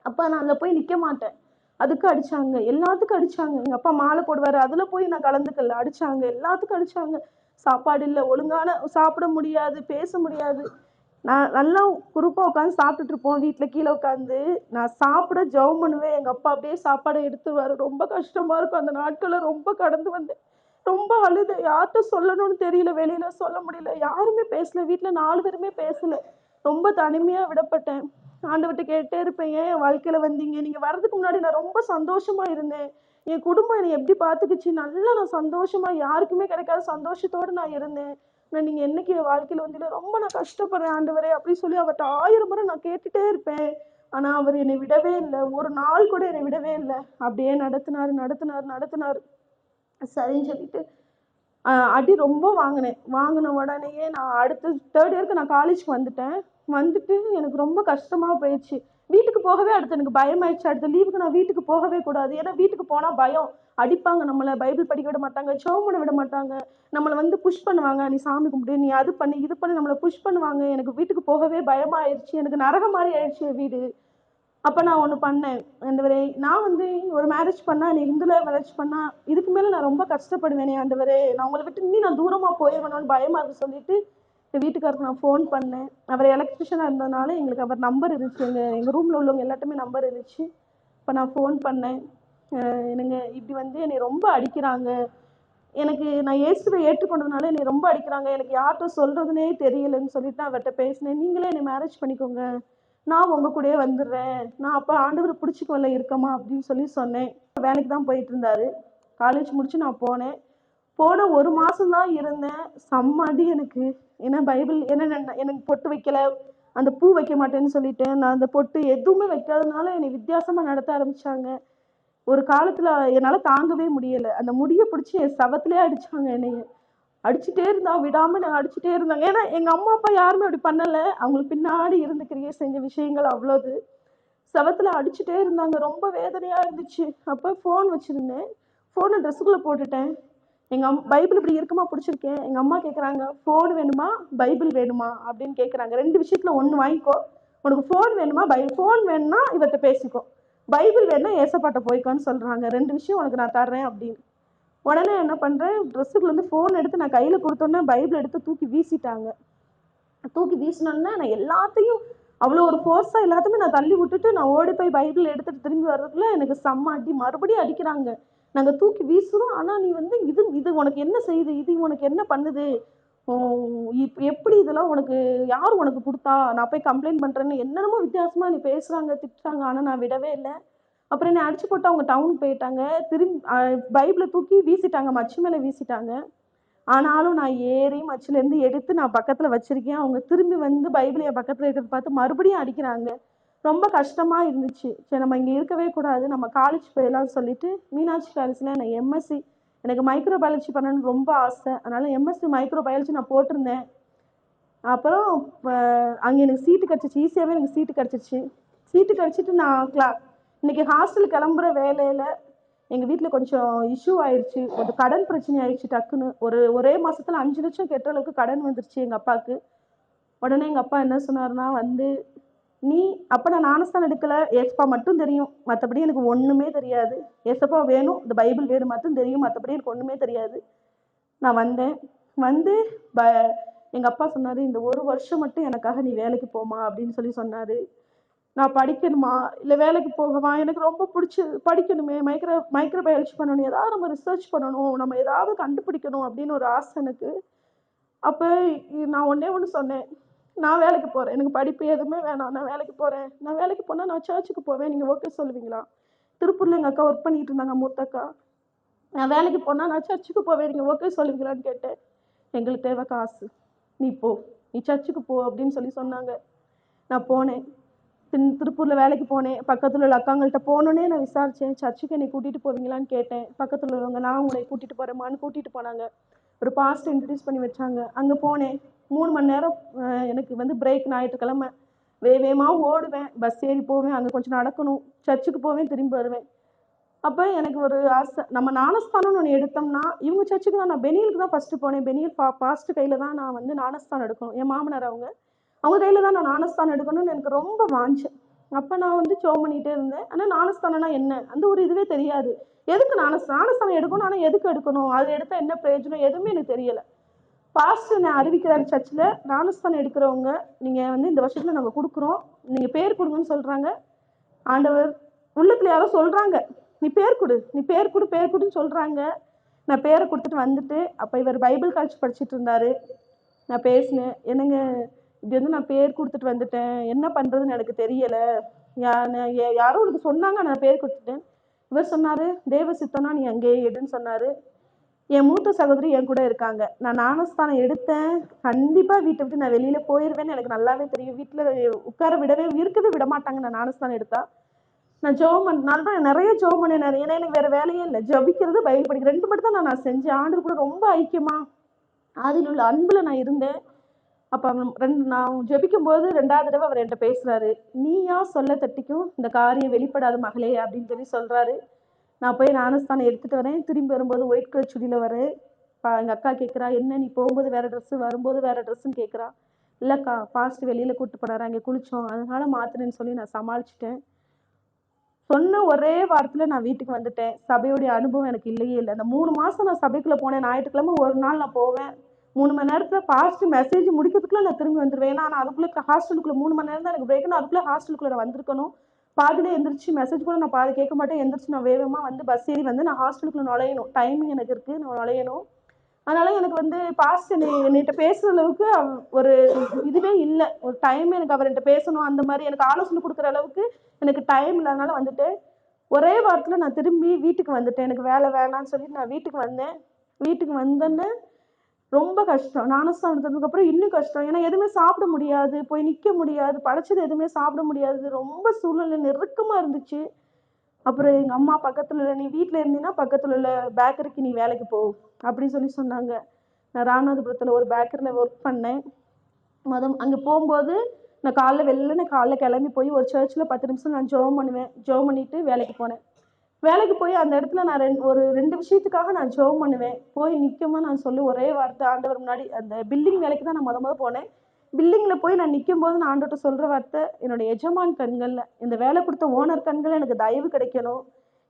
அப்போ நான் அதில் போய் நிற்க மாட்டேன், அதுக்கு அடித்தாங்க, எல்லாத்துக்கும் அடித்தாங்க. எங்கள் அப்பா மாலை போடுவார், அதில் போய் நான் கலந்துக்கல, அடித்தாங்க, எல்லாத்துக்கும் அடித்தாங்க. சாப்பாடு இல்லை, ஒழுங்கான சாப்பிட முடியாது, பேச முடியாது. நான் நல்லா குரூப்பாக உட்காந்து சாப்பிட்டுட்டு இருப்போம் வீட்டில் கீழே உட்காந்து. நான் சாப்பிட ஜெபம் பண்ணுவேன், எங்கள் அப்பா அப்படியே சாப்பாடை எடுத்துருவார். ரொம்ப கஷ்டமாக இருக்கும். அந்த நாட்களை ரொம்ப கடந்து வந்தேன். ரொம்ப அழுது, யார்கிட்ட சொல்லணும்னு தெரியல, வெளியில சொல்ல முடியல, யாருமே பேசல, வீட்டில் 4 பேருமே பேசல. ரொம்ப தனிமையாக விடப்பட்டேன். ஆண்டவர்கிட்ட கேட்டே இருப்பேன், ஏன் என் வாழ்க்கையில் வந்தீங்க? நீங்கள் வர்றதுக்கு முன்னாடி நான் ரொம்ப சந்தோஷமா இருந்தேன், என் குடும்பம் என்னை எப்படி பார்த்துக்குச்சு, நல்லா நான் சந்தோஷமா, யாருக்குமே கிடைக்காத சந்தோஷத்தோடு நான் இருந்தேன். நான் நீங்கள் என்னைக்கு என் வாழ்க்கையில் வந்தீங்க, ரொம்ப நான் கஷ்டப்படுறேன் ஆண்டவரே அப்படின்னு சொல்லி அவர்கிட்ட 1000 முறை நான் கேட்டுட்டே இருப்பேன். ஆனால் அவர் என்னை விடவே இல்லை, ஒரு நாள் கூட என்னை விடவே இல்லை. அப்படியே நடத்தினார். சரின்னு சொல்லிட்டு அடி ரொம்ப வாங்கின உடனேயே நான் அடுத்த 3rd இயருக்கு நான் காலேஜ்க்கு வந்துட்டு எனக்கு ரொம்ப கஷ்டமாக போயிடுச்சு. வீட்டுக்கு போகவே அடுத்து எனக்கு பயமாயிடுச்சு. அடுத்த லீவுக்கு நான் வீட்டுக்கு போகவே கூடாது, ஏன்னா வீட்டுக்கு போனால் பயம், அடிப்பாங்க, நம்மளை பைபிள் படிக்க விட மாட்டாங்க, ஜெபம் பண்ண விட மாட்டாங்க, நம்மளை புஷ் பண்ணுவாங்க, நீ சாமி கும்பிடு, நீ அது பண்ணி இது பண்ணி நம்மளை புஷ் பண்ணுவாங்க. எனக்கு வீட்டுக்கு போகவே பயமாயிடுச்சு, எனக்கு நரகம் மாதிரி ஆயிடுச்சு வீடு. அப்போ நான் ஒன்று பண்ணேன், ஆண்டவரே நான் ஒரு மேரேஜ் பண்ணால், என்னை இந்துவில் மேரேஜ் பண்ணால் இதுக்கு மேலே நான் ரொம்ப கஷ்டப்படுவேனே ஆண்டவரே, நான் உங்களை விட்டு இன்னும் நான் தூரமாக போயிடுவேணும்னு பயமாக இருக்கு சொல்லிட்டு எங்கள் வீட்டுக்காரருக்கு நான் ஃபோன் பண்ணேன். அவர் எலக்ட்ரிஷியனாக இருந்ததுனால எங்களுக்கு அவர் நம்பர் இருந்துச்சு, எங்கள் ரூமில் உள்ளவங்க எல்லாத்துமே நம்பர் இருந்துச்சு. இப்போ நான் ஃபோன் பண்ணேன், எனக்கு இப்படி என்னை ரொம்ப அடிக்கிறாங்க, நான் இயேசுவை ஏற்றுக்கொண்டதுனால என்னை ரொம்ப அடிக்கிறாங்க, எனக்கு யார்கிட்ட சொல்கிறதுனே தெரியலைன்னு சொல்லிட்டு நான் அவர்கிட்ட பேசினேன். நீங்களே என்னை மேரேஜ் பண்ணிக்கோங்க, நான் உங்கள் கூடயே வந்துடுறேன், நான் அப்போ ஆண்டவர் பிடிச்சிக்கொள்ள இருக்கமா அப்படின்னு சொன்னேன். வேலைக்கு தான் போயிட்டு இருந்தாரு. காலேஜ் முடிச்சு நான் போன 1 மாதம் தான் இருந்தேன். செம்ம அடி எனக்கு. ஏன்னா பைபிள் எனக்கு பொட்டு வைக்கல, அந்த பூ வைக்க மாட்டேன்னு சொல்லிட்டேன். நான் அந்த பொட்டு எதுவுமே வைக்காதனால என்னை வித்தியாசமா நடத்த ஆரம்பிச்சாங்க. ஒரு காலத்துல என்னால தாங்கவே முடியல. அந்த முடிய பிடிச்சி என் சவத்திலே அடிச்சாங்க என்னைய. அடிச்சுட்டே இருந்தா விடாம நான் அடிச்சுட்டே இருந்தாங்க. ஏன்னா எங்க அம்மா அப்பா யாருமே அப்படி பண்ணல. அவங்களுக்கு பின்னாடி இருந்து கிரியை செஞ்ச விஷயங்கள் அவ்வளவு. செவத்துல அடிச்சுட்டே இருந்தாங்க. ரொம்ப வேதனையா இருந்துச்சு. அப்ப ஃபோன் வச்சிருந்தேன். ஃபோனை ட்ரெஸ்ஸுக்குள்ள போட்டுட்டேன். பைபிள் இப்படி இருக்குமா பிடிச்சிருக்கேன். எங்க அம்மா கேட்குறாங்க, ஃபோன் வேணுமா பைபிள் வேணுமா அப்படின்னு கேட்குறாங்க. ரெண்டு விஷயத்துல ஒன்று வாங்கிக்கோ. உனக்கு ஃபோன் வேணுமா ஃபோன் வேணும்னா இவர்கிட்ட பேசிக்கோ, பைபிள் வேணும்னா ஏசப்பாட்ட போய்க்கோன்னு சொல்றாங்க. ரெண்டு விஷயம் உனக்கு நான் தர்றேன் அப்படின்னு. உடனே என்ன பண்றேன், ட்ரெஸ்ஸுக்குள்ள இருந்து ஃபோன் எடுத்து நான் கையில கொடுத்தோன்னே பைபிள் எடுத்து தூக்கி வீசிட்டாங்க. தூக்கி வீசினோன்னா நான் எல்லாத்தையும் அவ்வளோ ஒரு ஃபோர்ஸாக எல்லாத்தையுமே நான் தள்ளி விட்டுட்டு நான் ஓடி போய் பைபிள் எடுத்துட்டு திரும்பி வர்றதுக்குள்ள எனக்கு செம்ம அடி. மறுபடியும் அடிக்கிறாங்க. நாங்கள் தூக்கி வீசுறோம். ஆனால் நீ வந்து இது இது உனக்கு என்ன செய்யுது, இது உனக்கு என்ன பண்ணுது, எப்படி இதெல்லாம் உனக்கு யார் உனக்கு கொடுத்தா, நான் போய் கம்ப்ளைண்ட் பண்ணுறேன்னு என்னென்னமோ வித்தியாசமாக நீ பேசுகிறாங்க, திட்டுறாங்க. ஆனால் நான் விடவே இல்லை. அப்புறம் என்னை அடிச்சு போட்டு அவங்க டவுன் போயிட்டாங்க. திரும்பி பைபிளை தூக்கி வீசிட்டாங்க, மச்சு மேலே வீசிட்டாங்க. ஆனாலும் நான் ஏறி மச்சிலேருந்து எடுத்து நான் பக்கத்தில் வச்சிருக்கேன். அவங்க திரும்பி வந்து பைபிள் என் பக்கத்தில் இருக்கிறத பார்த்து மறுபடியும் அடிக்கிறாங்க. ரொம்ப கஷ்டமாக இருந்துச்சு. சரி நம்ம இங்கே இருக்கவே கூடாது, நம்ம காலேஜ் போயிடலாம்னு சொல்லிட்டு மீனாட்சி காலேஜில் நான் எம்எஸ்சி, எனக்கு மைக்ரோ பயாலஜி பண்ணணும்னு ரொம்ப ஆசை. அதனால் எம்எஸ்சி மைக்ரோ பயாலஜி நான் போட்டிருந்தேன். அப்புறம் அங்கே எனக்கு சீட்டு கிடச்சிச்சு. ஈஸியாகவே எனக்கு சீட்டு கிடச்சிச்சு. சீட்டு கிடச்சிட்டு நான் இன்னைக்கு ஹாஸ்டல் கிளம்புற வேலையில் எங்கள் வீட்டில் கொஞ்சம் இஷ்யூ ஆயிடுச்சு. கொஞ்சம் கடன் பிரச்சனை ஆயிடுச்சு. டக்குன்னு ஒரே மாதத்தில் 5 லட்சம் கெட்ட அளவுக்கு கடன் வந்துருச்சு எங்கள் அப்பாவுக்கு. உடனே எங்கள் அப்பா என்ன சொன்னார்னா வந்து, நீ அப்போ நான் ஞானஸ்தானம் எடுக்கலை, ஏசப்பா மட்டும் தெரியும், மற்றபடி எனக்கு ஒன்றுமே தெரியாது. ஏசப்பா வேணும், இந்த பைபிள் வேணும் மட்டும் தெரியும், மற்றபடி எனக்கு ஒன்றுமே தெரியாது. நான் வந்தேன். வந்து எங்கள் அப்பா சொன்னார், இந்த ஒரு வருஷம் மட்டும் எனக்காக நீ வேலைக்கு போமா அப்படின்னு சொன்னார். நான் படிக்கணுமா இல்லை வேலைக்கு போகவா, எனக்கு ரொம்ப பிடிச்சது படிக்கணுமே, மைக்ரோ பயாலஜி பண்ணணும், ஏதாவது நம்ம ரிசர்ச் பண்ணணும், நம்ம ஏதாவது கண்டுபிடிக்கணும் அப்படின்னு ஒரு ஆசை எனக்கு. அப்போ நான் ஒன்று சொன்னேன், நான் வேலைக்கு போகிறேன், எனக்கு படிப்பு எதுவுமே வேணாம், நான் வேலைக்கு போகிறேன். நான் வேலைக்கு போனால் நான் சர்ச்சுக்கு போவேன், நீங்கள் ஓகே சொல்லுவீங்களா? திருப்பூரில் எங்கள் அக்கா ஒர்க் பண்ணிட்டு இருந்தாங்க, மூத்தக்கா. நான் வேலைக்கு போனால் நான் சர்ச்சுக்கு போவேன், நீங்கள் ஓகே சொல்லுவீங்களான்னு கேட்டேன். எங்களுக்கு தேவை காசு, நீ போ, நீ சர்ச்சுக்கு போ அப்படின்னு சொன்னாங்க. நான் போனேன். திருப்பூரில் வேலைக்கு போனேன். பக்கத்தில் உள்ள அக்காங்கள்கிட்ட போனோன்னே நான் விசாரித்தேன், சர்ச்சுக்கு என்னை கூட்டிகிட்டு போவீங்களான்னு கேட்டேன். பக்கத்தில் உள்ளவங்க, நான் உங்களை கூட்டிகிட்டு போகிறேம்மான்னு கூட்டிகிட்டு போனாங்க. ஒரு பாஸ்ட் இன்ட்ரடியூஸ் பண்ணி வச்சாங்க. அங்கே போனேன். 3 மணி நேரம் எனக்கு வந்து பிரேக். ஞாயிற்றுக்கிழமை வேகமாக ஓடுவேன், பஸ் ஏறி போவேன், அங்கே கொஞ்சம் நடக்கணும், சர்ச்சுக்கு போவேன், திரும்பி வருவேன். அப்போ எனக்கு ஒரு ஆசை, நம்ம ஞானஸ்தானம்னு ஒன்று எடுத்தோம்னா இவங்க சர்ச்சுக்கு தான். நான் பெனியலுக்கு தான் ஃபஸ்ட்டு போனேன். பெனியல் பாஸ்ட் கையில் தான் நான் வந்து ஞானஸ்தானம் எடுக்கணும். என் மாமனார் அவங்க கையில் தான் நான் ஞானஸ்தானம் எடுக்கணும்னு எனக்கு ரொம்ப வாஞ்சேன். அப்போ நான் வந்து ஜெபம் பண்ணிகிட்டே இருந்தேன். ஆனால் ஞானஸ்தானம்னா என்ன அந்த ஒரு இதுவே தெரியாது. எதுக்கு ஞானஸ்தானம் எடுக்கணும், ஆனால் எதுக்கு எடுக்கணும், அது எடுத்தால் என்ன பிரயோஜனம், எதுவுமே எனக்கு தெரியலை. பாஸ்டர் நான் அறிவிக்கிறார் சர்ச்சில், ஞானஸ்தானம் எடுக்கிறவங்க நீங்கள் வந்து இந்த வருஷத்தில் நாங்கள் கொடுக்குறோம், நீங்கள் பேர் கொடுங்கன்னு சொல்கிறாங்க. ஆண்டவர் உள்ளத்தில் யாரோ சொல்கிறாங்க, நீ பேர் கொடு, நீ பேர் கொடு, பேர் கொடுன்னு சொல்கிறாங்க. நான் பேரை கொடுத்துட்டு வந்துட்டு, அப்போ இவர் பைபிள் காலேஜ் படிச்சுட்டு இருந்தார். நான் பேசினேன், என்னங்க இப்படி வந்து நான் பேர் கொடுத்துட்டு வந்துட்டேன், என்ன பண்ணுறதுன்னு எனக்கு தெரியலை, யாரோ உனக்கு சொன்னாங்க, நான் பேர் கொடுத்துட்டேன். இவர் சொன்னார், தேவ சித்தம்னா நீ அங்கேயே எடுன்னு சொன்னார். என் மூத்த சகோதரி என் கூட இருக்காங்க. நான் ஞானஸ்தானம் எடுத்தேன், கண்டிப்பாக வீட்டை விட்டு நான் வெளியில் போயிடுவேன்னு எனக்கு நல்லாவே தெரியும். வீட்டில் உட்கார இருக்கவே விட மாட்டாங்க நான் ஞானஸ்தானம் எடுத்தா. நான் நான் நிறைய ஜெபம் பண்ணேன். ஏன்னா எனக்கு வேறு வேலையே இல்லை, ஜபிக்கிறது பைபிள் படிக்கிறது 2 மட்டும் தான் நான் செஞ்சேன். ஆண்டு கூட ரொம்ப ஐக்கியமாக அதில் உள்ள அன்பில் நான் இருந்தேன். அப்போ நான் ஜெபிக்கும் போது 2வது தடவை அவர் என்கிட்ட பேசுகிறாரு, நீயா சொல்ல தட்டிக்கும் இந்த காரியம் வெளிப்படாத மகளே அப்படின்னு சொல்கிறாரு. நான் போய் ஞானஸ்தானம் எடுத்துகிட்டு வரேன். திரும்பி வரும்போது ஒயிட் கலர் சுடியில் வரேன். எங்கள் அக்கா கேட்குறா, என்ன நீ போகும்போது வேறு ட்ரெஸ்ஸு வரும்போது வேறு ட்ரெஸ்ஸுன்னு கேட்குறா. இல்லைக்கா பாஸ்ட் வெளியில் கூப்பிட்டு போனார், அங்கே குளித்தோம், அதனால மாற்றினேன்னு சொல்லி நான் சமாளிச்சிட்டேன். சொன்ன ஒரே வாரத்தில் நான் வீட்டுக்கு வந்துட்டேன். சபையுடைய அனுபவம் எனக்கு இல்லையே இல்லை. அந்த 3 மாதம் நான் சபைக்குள்ளே போனேன். ஞாயிற்றுக்கிழமை ஒரு நாள் நான் போவேன். 3 மணி நேரத்தில் பாஸ்ட் மெசேஜ் முடிக்கிறதுக்குள்ளே நான் திரும்பி வந்துடுவேன். ஏன்னா நான் அதுக்குள்ளே ஹாஸ்டலுக்குள்ளே 3 மணி நேரம் தான் எனக்கு பிரேக். அதுக்குள்ளே ஹாஸ்டலுக்குள்ளே நான் வந்திருக்கணும். பாதியிலே எந்திரிச்சு மெசேஜ் கூட நான் பாதி கேட்க மாட்டேன். எந்திரிச்சு நான் வேகமாக வந்து பஸ் ஏறி வந்து நான் ஹாஸ்டலுக்குள்ளே நுழையணும். டைமிங் எனக்கு இருக்குது, நான் நுழையணும். அதனால் எனக்கு வந்து பாஸ்ட் என்கிட்ட பேசுகிற அளவுக்கு ஒரு இதுவே இல்லை. ஒரு டைம் எனக்கு அவர்கிட்ட பேசணும், அந்த மாதிரி எனக்கு ஆலோசனை கொடுக்குற அளவுக்கு எனக்கு டைம் இல்லாதனால வந்துட்டு ஒரே வாரத்தில் நான் திரும்பி வீட்டுக்கு வந்துட்டேன். எனக்கு வேலை வேணான்னு சொல்லிட்டு நான் வீட்டுக்கு வந்தேன். வீட்டுக்கு வந்தோன்னே ரொம்ப கஷ்டம். ஞானஸ்நானம் எடுத்ததுக்கப்புறம் இன்னும் கஷ்டம். ஏன்னா எதுவுமே சாப்பிட முடியாது, போய் நிக்க முடியாது, படைச்சது எதுவுமே சாப்பிட முடியாது. ரொம்ப சூழ்நிலை நெருக்கமா இருந்துச்சு. அப்புறம் எங்க அம்மா பக்கத்துல இல்ல, "நீ வீட்ல இருந்தீன்னா பக்கத்துல உள்ள பேக்கரிக்கு நீ வேலைக்கு போ" அப்படின்னு சொல்லி சொன்னாங்க. நான் ராமநாதபுரத்துல ஒரு பேக்கரில ஒர்க் பண்ணேன். அங்கே போகும்போது நான் காலைல கிளம்பி போய் ஒரு சர்ச்சில் 10 நிமிஷம் நான் ஜெபம் பண்ணுவேன். ஜெபம் பண்ணிட்டு வேலைக்கு போனேன். வேலைக்கு போய் அந்த இடத்துல நான் ஒரு 2 விஷயத்துக்காக நான் ஜெபம் பண்ணுவேன். போய் நிற்கும்போது நான் சொல்லி ஒரே வார்த்தை, ஆண்டவர் முன்னாடி அந்த பில்டிங் வேலைக்கு தான் நான் முத போனேன். பில்டிங்கில் போய் நான் நிற்கும் போது நான் ஆண்டவர்கிட்ட சொல்கிற வார்த்தை, என்னுடைய எஜமான் கண்களில், இந்த வேலை கொடுத்த ஓனர் கண்களில் எனக்கு தயவு கிடைக்கணும்.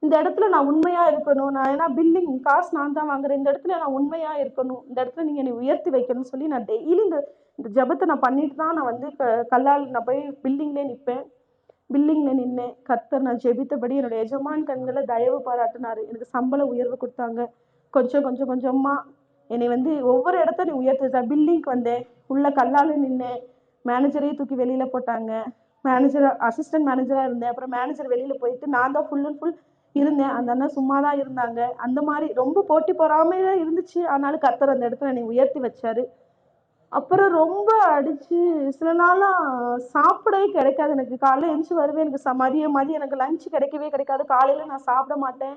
இந்த இடத்துல நான் உண்மையா இருக்கணும். நான் ஏன்னா பில்டிங் காசு நான் தான் வாங்குறேன். இந்த இடத்துல நான் உண்மையா இருக்கணும். இந்த இடத்துல நீங்க என்னை உயர்த்தி வைக்கணும்னு சொல்லி நான் டெய்லி இந்த இந்த ஜெபத்தை நான் பண்ணிட்டு தான் நான் வந்து கல்லால் நான் போய் பில்டிங்லேயே நிற்பேன். பில்டிங்ல நின்னேன். கர்த்தர் நான் ஜெபித்தபடி என்னுடைய எஜமான் கண்களை தயவு பாராட்டினாரு. எனக்கு சம்பள உயர்வு கொடுத்தாங்க. கொஞ்சம் கொஞ்சம் கொஞ்சமா என்னை வந்து ஒவ்வொரு இடத்த நீ உயர்த்துதா. பில்டிங்க்கு வந்தேன். உள்ள கல்லால நின்னேன். மேனேஜரையும் தூக்கி வெளியில போட்டாங்க. மேனேஜர் அசிஸ்டன்ட் மேனேஜரா இருந்தேன். அப்புறம் மேனேஜர் வெளியில போயிட்டு நான் தான் ஃபுல் அண்ட் ஃபுல் இருந்தேன். அந்த அண்ணா சும்மா தான் இருந்தாங்க. அந்த மாதிரி ரொம்ப போட்டி பொறாமையா இருந்துச்சு. ஆனாலும் கர்த்தர் அந்த இடத்துல என்னை உயர்த்தி வச்சாரு. அப்புறம் ரொம்ப அடிச்சு சில நாளா சாப்பிடவே கிடைக்காது எனக்கு. காலைல எழுந்துச்சு வருவேன். எனக்கு மதியம் எனக்கு லஞ்ச் கிடைக்கவே கிடைக்காது. காலையில நான் சாப்பிட மாட்டேன்.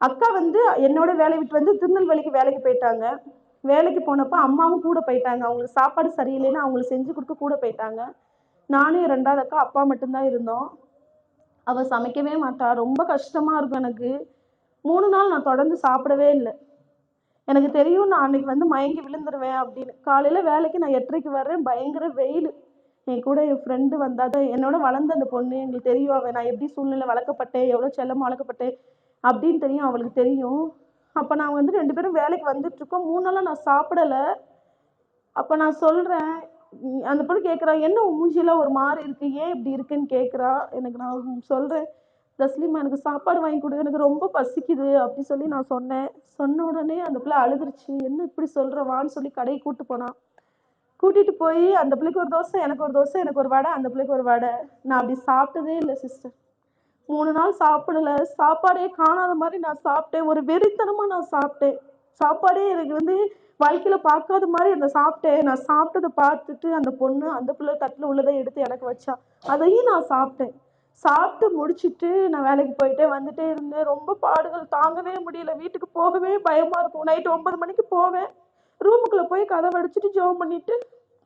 அக்கா வந்து என்னோட வேலையை விட்டு வந்து திருநெல்வேலிக்கு வேலைக்கு போயிட்டாங்க. வேலைக்கு போனப்ப அம்மாவும் கூட போயிட்டாங்க. அவங்களுக்கு சாப்பாடு சரியில்லைன்னு அவங்களுக்கு செஞ்சு கொடுக்க கூட போயிட்டாங்க. நானும் என் 2வது அக்கா அப்பா மட்டும்தான் இருந்தோம். அவ சமைக்கவே மாட்டா. ரொம்ப கஷ்டமா இருக்கும் எனக்கு. 3 நாள் நான் தொடர்ந்து சாப்பிடவே இல்லை. எனக்கு தெரியும் நான் அன்னைக்கு வந்து மயங்கி விழுந்துருவேன் அப்படின்னு. காலையில வேலைக்கு நான் 8:30க்கு வர்றேன். பயங்கர வெயில். என் கூட என் ஃப்ரெண்டு வந்தா தான் என்னோட வளர்ந்த அந்த பொண்ணு. எங்களுக்கு தெரியும் அவ நான் எப்படி சூழ்நிலை வளர்க்கப்பட்டேன், எவ்வளோ செல்லமா வளர்க்கப்பட்டேன் அப்படின்னு தெரியும். அவளுக்கு தெரியும். அப்போ நான் வந்து 2 பேரும் வேலைக்கு வந்துட்டு இருக்கோம். 3 நாளா நான் சாப்பிடல. அப்போ நான் சொல்றேன், அந்த பொண்ணு கேட்குறா, என்ன உன் மூஞ்சிலாம் ஒரு மாதிரி இருக்கு, ஏன் இப்படி இருக்குன்னு கேட்குறா. எனக்கு நான் சொல்றேன், தஸ்லீமா எனக்கு சாப்பாடு வாங்கி கொடு, எனக்கு ரொம்ப பசிக்குது அப்படி சொல்லி நான் சொன்னேன். சொன்ன உடனே அந்த பிள்ளை அழுதுருச்சு. என்ன இப்படி சொல்ற, வான்னு சொல்லி கடையை கூட்டு போனா. கூட்டிட்டு போய் அந்த பிள்ளைக்கு ஒரு தோசை, எனக்கு ஒரு தோசை, எனக்கு ஒரு வடை, அந்த பிள்ளைக்கு ஒரு வடை. நான் அப்படி சாப்பிட்டதே இல்லை சிஸ்டர். 3 நாள் சாப்பிடல. சாப்பாடே காணாத மாதிரி நான் சாப்பிட்டேன். ஒரு வெறித்தனமா நான் சாப்பிட்டேன். சாப்பாடே எனக்கு வந்து வாழ்க்கையில பார்க்காத மாதிரி அந்த சாப்பிட்டேன். நான் சாப்பிட்டதை பார்த்துட்டு அந்த பொண்ணு அந்த பிள்ளை தட்டில் உள்ளதை எடுத்து எனக்கு வச்சா. அதையும் நான் சாப்பிட்டேன். சாப்பிட்டு முடிச்சிட்டு நான் வேலைக்கு போயிட்டே வந்துட்டே இருந்தேன். ரொம்ப பாடுகள் தாங்கவே முடியல. வீட்டுக்கு போகவே பயமா இருக்கும். நைட்டு 9 மணிக்கு போவேன். ரூமுக்குள்ள போய் கதவை அடிச்சுட்டு ஜெபம் பண்ணிட்டு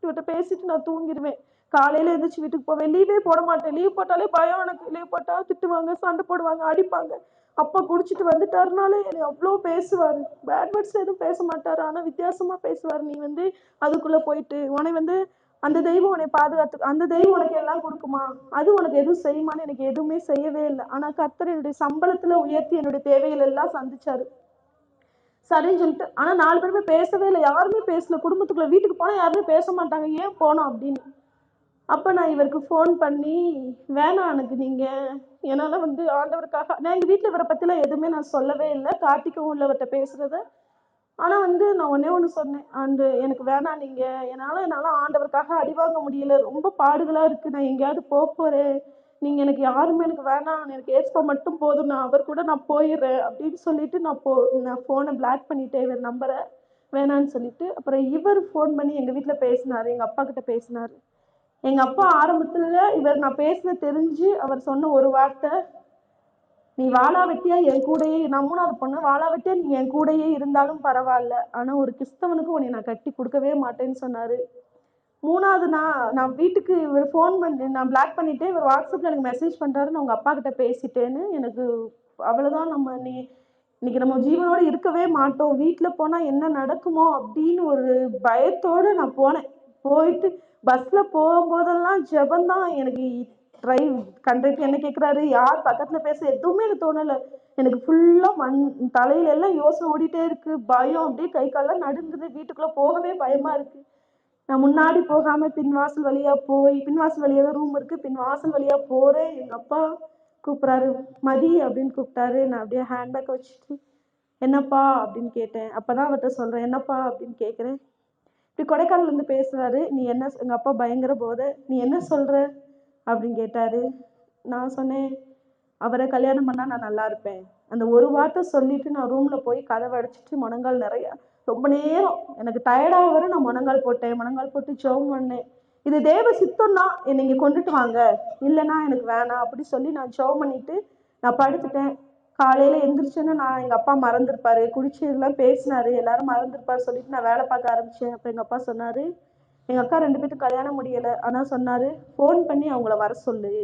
இவர்கிட்ட பேசிட்டு நான் தூங்கிடுவேன். காலையில எழுந்திரிச்சு வீட்டுக்கு போவேன். லீவே போட மாட்டேன். லீவ் போட்டாலே பயம் எனக்கு. லீவ் போட்டா திட்டுவாங்க, சண்டை போடுவாங்க, அடிப்பாங்க. அப்பா குடிச்சிட்டு வந்துட்டாருனாலே என்னை அவ்வளோ பேசுவாரு. பேட் வேர்ட்ஸ் எதுவும் பேச மாட்டாரு. ஆனா வித்தியாசமா பேசுவாரு. நீ வந்து அதுக்குள்ள போயிட்டு உன்னை வந்து அந்த தெய்வம் உன்னை பாதுகாத்து, அந்த தெய்வம் உனக்கு எல்லாம் கொடுக்குமா, அது உனக்கு எதுவும் செய்யுமான்னு எனக்கு எதுவுமே செய்யவே இல்லை. ஆனா கர்த்தர் என்னுடைய சம்பளத்துல உயர்த்தி என்னுடைய தேவைகள் எல்லாம் சந்திச்சாரு. சரின்னு சொல்லிட்டு, ஆனா 4 பேருமே பேசவே இல்லை. யாருமே பேசல. குடும்பத்துக்குள்ள வீட்டுக்கு போனா யாருமே பேச மாட்டாங்க. ஏன் போனோம் அப்படின்னு. அப்ப நான் இவருக்கு ஃபோன் பண்ணி, வேணாம் எனக்கு நீங்க, என்னால வந்து ஆண்டவருக்காக நான் எங்க வீட்ல இவரை பத்திலாம் எதுவுமே நான் சொல்லவே இல்லை. கார்த்திக்கும் இல்லை இவர்கிட்ட பேசுறத. ஆனா வந்து நான் ஒண்ணே ஒண்ணு சொன்னேன், எனக்கு வேணாம் நீங்க, என்னால ஆண்டவருக்காக அடி வாங்க முடியல. ரொம்ப பாடுகளா இருக்கு. நான் எங்கேயாவது போறேன். நீங்க எனக்கு யாருமே எனக்கு வேணாம். எனக்கு ஏசப்பா மட்டும் போதும். நான் அவர் கூட நான் போயிடுறேன் அப்படின்னு சொல்லிட்டு நான் ஃபோனை பிளாக் பண்ணிட்டேன் இவர் நம்பரை. வேணான்னு சொல்லிட்டு. அப்புறம் இவர் ஃபோன் பண்ணி எங்க வீட்ல பேசினாரு. எங்க அப்பா கிட்ட பேசினாரு. எங்க அப்பா ஆரம்பத்துல இவர் நான் பேசுனது தெரிஞ்சு அவர் சொன்ன ஒரு வார்த்தை, நீ வாளா வெட்டியா என் கூடயே, நான் 3வது பொண்ணு, வாளா வெட்டியா நீ என் கூடயே இருந்தாலும் பரவாயில்ல, ஆனா ஒரு கிறிஸ்தவனுக்கு உன்னை நான் கட்டி கொடுக்கவே மாட்டேன்னு சொன்னாரு. 3வது நான் வீட்டுக்கு இவர் ஃபோன் பண்ணி நான் பிளாக் பண்ணிட்டேன். இவர் வாட்ஸ்அப்ல எனக்கு மெசேஜ் பண்றாரு, நான் உங்க அப்பா கிட்ட பேசிட்டேன்னு. எனக்கு அவ்வளவுதான், இன்னைக்கு நம்ம ஜீவனோட இருக்கவே மாட்டோம். வீட்டுல போனா என்ன நடக்குமோ அப்படின்னு ஒரு பயத்தோட நான் போனேன். போயிட்டு பஸ்ல போகும்போதெல்லாம் ஜெபந்தான் எனக்கு. டிரைவ் கண்டக்டர் என்ன கேட்குறாரு, யார் பக்கத்துல பேச, எதுவுமே எனக்கு தோணலை. எனக்கு ஃபுல்லா தலையில எல்லாம் யோசனை ஓடிட்டே இருக்கு. பயம் அப்படியே கை காலெல்லாம் நடுங்குது. வீட்டுக்குள்ள போகவே பயமா இருக்கு. நான் முன்னாடி போகாம பின்வாசல் வழியா போய், பின்வாசல் வழியா தான் ரூம் இருக்கு, பின்வாசல் வழியா போறேன். எங்க அப்பா கூப்பிட்றாரு, மதி அப்படின்னு கூப்பிட்டாரு. நான் அப்படியே ஹேண்ட்பேக் வச்சுட்டு என்னப்பா அப்படின்னு கேட்டேன். அப்பதான் அவர்கிட்ட சொல்றேன், என்னப்பா அப்படின்னு கேட்குறேன். இப்படி கொடைக்கானல்ல இருந்து பேசுறாரு. நீ என்ன, எங்க அப்பா பயங்கர போதை, நீ என்ன சொல்ற அப்படின்னு கேட்டாரு. நான் சொன்னேன், அவரை கல்யாணம் பண்ணா நான் நல்லா இருப்பேன். அந்த ஒரு வார்த்தை சொல்லிட்டு நான் ரூம்ல போய் கதவை அடைச்சிட்டு முழங்கால் நிறைய ரொம்ப நேரம் எனக்கு டயர்டாக வர நான் முழங்கால் போட்டேன், முழங்கால் போட்டு ஜெபம் பண்ணேன். இது தேவ சித்தம்னா என்னை இங்கே கொண்டுட்டு வாங்க, இல்லைன்னா எனக்கு வேணாம் அப்படி சொல்லி நான் ஜெபம் பண்ணிட்டு நான் படுத்துட்டேன். காலையில எந்திரிச்சோன்னா நான் எங்கள் அப்பா மறந்துருப்பாரு, குடிச்சு இதெல்லாம் பேசினாரு, எல்லாரும் மறந்துருப்பாரு சொல்லிட்டு நான் வேலை பார்க்க ஆரம்பிச்சேன். அப்போ எங்கள் அப்பா சொன்னாரு, எங்கள் அக்கா 2 பேத்துக்கு கல்யாணம் முடியலை, ஆனால் சொன்னாரு ஃபோன் பண்ணி அவங்கள வர சொல்லு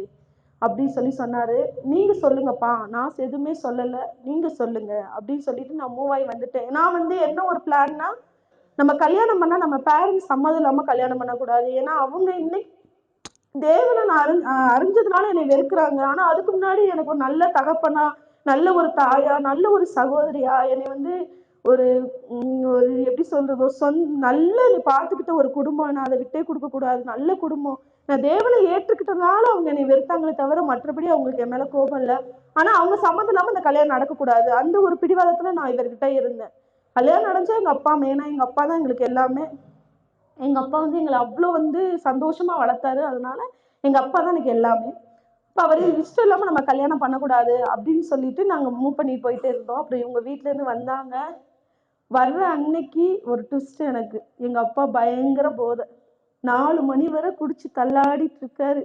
அப்படின்னு சொல்லி சொன்னாரு. நீங்க சொல்லுங்கப்பா, நான் எதுவுமே சொல்லலை, நீங்க சொல்லுங்க அப்படின்னு சொல்லிட்டு நான் மூவ் ஆகி வந்துட்டேன். நான் வந்து என்ன ஒரு பிளான்னா, நம்ம கல்யாணம் பண்ணா நம்ம பேரண்ட்ஸ் சம்மதம் இல்லாம கல்யாணம் பண்ணக்கூடாது. ஏன்னா அவங்க இன்னைக்கு தேவனை நான் அறிஞ்சதுனால என்னை வெறுக்கிறாங்க. ஆனா அதுக்கு முன்னாடி எனக்கு ஒரு நல்ல தகப்பனா, நல்ல ஒரு தாயா, நல்ல ஒரு சகோதரியா, என்னை வந்து ஒரு ஒரு எப்படி சொல்றது, ஒரு நல்ல என்னை பார்த்துக்கிட்ட ஒரு குடும்பம். நான் அதை விட்டே கொடுக்க கூடாது. நல்ல குடும்பம். நான் தேவனை ஏற்றுக்கிட்டதுனால அவங்க என்னை வெறுத்தாங்களே தவிர மற்றபடி அவங்களுக்கு என் மேல கோபம் இல்லை. ஆனா அவங்க சம்மந்தம் இல்லாம இந்த கல்யாணம் நடக்கக்கூடாது, அந்த ஒரு பிடிவாதத்துல நான் இவர்கிட்ட இருந்தேன். கல்யாணம் நடந்துச்சா எங்க அப்பா மெயினா, எங்க அப்பா தான் எங்களுக்கு எல்லாமே. எங்க அப்பா வந்து எங்களை அவ்வளோ வந்து சந்தோஷமா வளர்த்தாரு. அதனால எங்க அப்பா தான் எனக்கு எல்லாமே. இப்போ அவர் இஷ்டம் இல்லாம நம்ம கல்யாணம் பண்ணக்கூடாது அப்படின்னு சொல்லிட்டு நாங்க மூவ் பண்ணி போயிட்டே இருந்தோம். அப்புறம் இவங்க வீட்ல இருந்து வந்தாங்க. வர்ற அன்னைக்கு ஒரு ட்விஸ்ட் எனக்கு. எங்க அப்பா பயங்கர போதை, 4 மணி வரை குடிச்சு தள்ளாடிட்டு இருக்காரு.